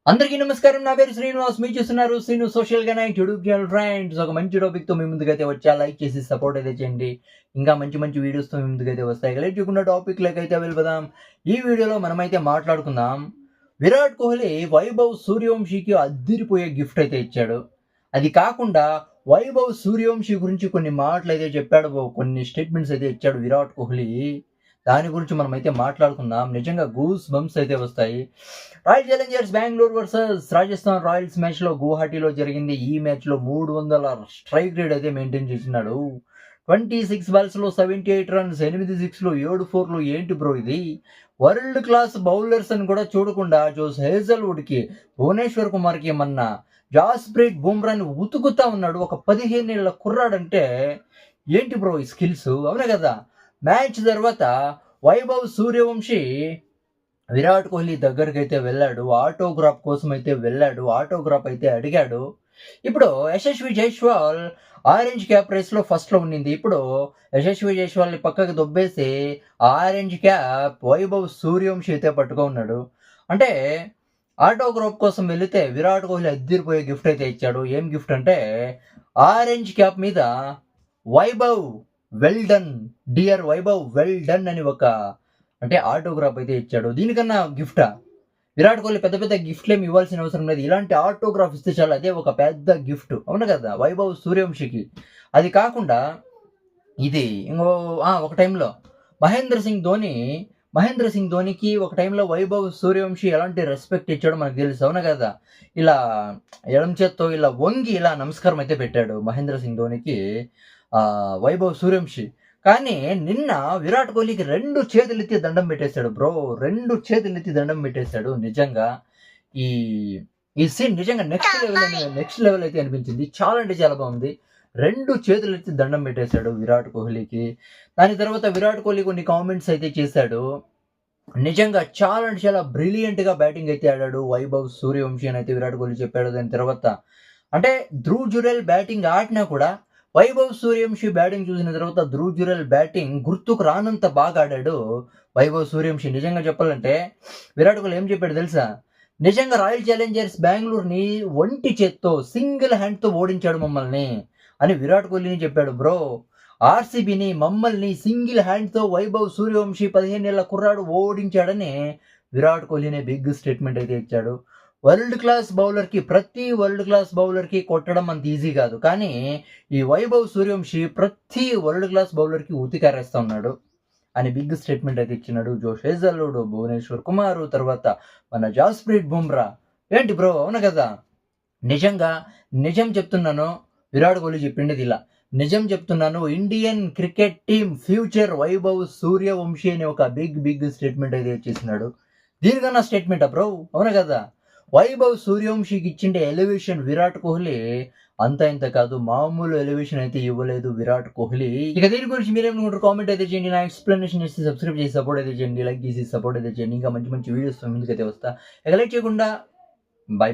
అందరికీ నమస్కారం. నా పేరు శ్రీనివాస్. మీరు చూస్తున్నారు Srinu social connect YouTube channel. Friends, ఒక మంచి టాపిక్తో మీ ముందుకైతే వచ్చా. లైక్ చేసి సపోర్ట్ అయితే చేయండి. ఇంకా మంచి మంచి వీడియోస్తో మీ ముందుకైతే వస్తాయి. లేట్ చేయకుండా టాపిక్లోకి అయితే వెళ్ళిపోదాం. ఈ వీడియోలో మనమైతే మాట్లాడుకుందాం. విరాట్ కోహ్లీ వైభవ్ సూర్యవంశీకి అద్దిరిపోయే గిఫ్ట్ అయితే ఇచ్చాడు. అది కాకుండా వైభవ్ సూర్యవంశీ గురించి కొన్ని మాటలు అయితే చెప్పాడు, కొన్ని స్టేట్మెంట్స్ అయితే ఇచ్చాడు విరాట్ కోహ్లీ. దాని గురించి మనమైతే మాట్లాడుకుందాం. నిజంగా గూస్ బంప్స్ అయితే వస్తాయి. Royal Challengers Bengaluru versus Rajasthan Royals మ్యాచ్లో గువాహటిలో జరిగింది. ఈ మ్యాచ్లో 300 స్ట్రైక్ రేట్ అయితే మెయింటైన్ చేసినాడు. 26 బాల్స్లో 78 రన్స్, 8 సిక్స్లు, 7 ఫోర్లు. ఏంటి బ్రో ఇది? వరల్డ్ క్లాస్ బౌలర్స్ అని కూడా చూడకుండా జోస్ హేజల్వుడ్కి, భువనేశ్వర్ కుమార్కి ఏమన్నా జాస్ప్రీట్ బుమ్రాని ఉతుకుతా ఉన్నాడు. ఒక 15 ఏళ్ల కుర్రాడంటే ఏంటి బ్రో ఈ స్కిల్స్? అవునా కదా? మ్యాచ్ తర్వాత వైభవ్ సూర్యవంశీ విరాట్ కోహ్లీ దగ్గరికి అయితే వెళ్ళాడు. ఆటోగ్రాఫ్ కోసం అయితే వెళ్ళాడు. ఆటోగ్రాఫ్ అయితే అడిగాడు. ఇప్పుడు యశస్వి జైస్వాల్ ఆరెంజ్ క్యాప్ రేస్లో ఫస్ట్లో ఉండింది. ఇప్పుడు యశస్వి జైస్వాల్ని పక్కకి దొబ్బేసి ఆరెంజ్ క్యాప్ వైభవ్ సూర్యవంశీ అయితే పట్టుకున్నాడు. అంటే ఆటోగ్రాఫ్ కోసం వెళితే విరాట్ కోహ్లీ అద్దరిపోయే గిఫ్ట్ అయితే ఇచ్చాడు. ఏం గిఫ్ట్ అంటే ఆరెంజ్ క్యాప్ మీద Vaibhav well done, dear Vaibhav well done అని ఒక అంటే ఆటోగ్రాఫ్ అయితే ఇచ్చాడు. దీనికన్నా గిఫ్టా? విరాట్ కోహ్లీ పెద్ద పెద్ద గిఫ్ట్లు ఏమి ఇవ్వాల్సిన అవసరం లేదు. ఇలాంటి ఆటోగ్రాఫ్ ఇస్తే చాలు, అదే ఒక పెద్ద గిఫ్ట్. అవును కదా వైభవ్ సూర్యవంశీకి. అది కాకుండా ఇది ఇంకో ఒక టైంలో మహేంద్ర సింగ్ ధోనికి ఒక టైంలో వైభవ్ సూర్యవంశీ ఎలాంటి రెస్పెక్ట్ ఇచ్చాడో మనకు తెలుసు. అవునా కదా? ఇలా ఎడం చేత్తో ఇలా వంగి ఇలా నమస్కారం అయితే పెట్టాడు మహేంద్ర సింగ్ ధోనికి వైభవ్ సూర్యవంశీ. కానీ నిన్న విరాట్ కోహ్లీకి 2 చేతులెత్తి దండం పెట్టేశాడు బ్రో. 2 చేతులెత్తి దండం పెట్టేశాడు. నిజంగా ఈ ఈ సీన్ నిజంగా నెక్స్ట్ లెవెల్ అయితే అనిపించింది. చాలా అంటే చాలా బాగుంది. 2 చేతులెత్తి దండం పెట్టేశాడు విరాట్ కోహ్లీకి. దాని తర్వాత విరాట్ కోహ్లీ కొన్ని కామెంట్స్ అయితే చేశాడు. నిజంగా చాలా అంటే చాలా బ్రిలియంట్గా బ్యాటింగ్ అయితే ఆడాడు వైభవ్ సూర్యవంశీ అని అయితే విరాట్ కోహ్లీ చెప్పాడు. దాని తర్వాత అంటే ధ్రువ్ జురెల్ బ్యాటింగ్ ఆడినా కూడా వైభవ్ సూర్యవంశీ బ్యాటింగ్ చూసిన తర్వాత ధ్రువ్ జురెల్ బ్యాటింగ్ గుర్తుకు రానంత బాగా ఆడాడు వైభవ్ సూర్యవంశీ. నిజంగా చెప్పాలంటే విరాట్ కోహ్లీ ఏం చెప్పాడు తెలుసా? నిజంగా రాయల్ ఛాలెంజర్స్ బెంగళూరుని ఒంటి చేత్తో సింగిల్ హ్యాండ్తో ఓడించాడు మమ్మల్ని అని విరాట్ కోహ్లీని చెప్పాడు బ్రో. ఆర్సీబీని మమ్మల్ని సింగిల్ హ్యాండ్తో వైభవ్ సూర్యవంశీ 15 ఏళ్ల కుర్రాడు ఓడించాడని విరాట్ కోహ్లీనే బిగ్ స్టేట్మెంట్ అయితే ఇచ్చాడు. ప్రతి వరల్డ్ క్లాస్ బౌలర్కి కొట్టడం అంత ఈజీ కాదు. కానీ ఈ వైభవ్ సూర్యవంశీ ప్రతి వరల్డ్ క్లాస్ బౌలర్కి ఉతికారేస్తా ఉన్నాడు అని బిగ్ స్టేట్మెంట్ అయితే ఇచ్చినాడు. జోష్ హేజల్వుడ్, భువనేశ్వర్ కుమార్, తర్వాత మన జాస్ప్రీట్ బుమ్రా. ఏంటి బ్రో? అవును కదా? నిజంగా నిజం చెప్తున్నాను, విరాట్ కోహ్లీ చెప్పిండేది ఇలా. నిజం చెప్తున్నాను, Indian cricket team future Vaibhav Suryavanshi అనే ఒక బిగ్ స్టేట్మెంట్ అయితే ఇచ్చేసినాడు. దీనికన్నా స్టేట్మెంటా బ్రో? అవును కదా? వైభవ్ సూర్యవంశీకి ఇచ్చిండే ఎలివేషన్ విరాట్ కోహ్లీ అంత ఇంత కాదు, మామూలు ఎలివేషన్ అయితే ఇవ్వలేదు విరాట్ కోహ్లీ. ఇక దీని గురించి మీరేమనుకుంటారు? కామెంట్ అయితే చేయండి. నా ఎక్స్ప్లెనేషన్ చేసి సబ్స్క్రైబ్ చేసి సపోర్ట్ అయితే చేయండి. లైక్ చేసి సపోర్ట్ అయితే చేయండి. ఇంకా మంచి వీడియోస్ ముందుకైతే వస్తా. ఇక లైక్ చేయకుండా బై.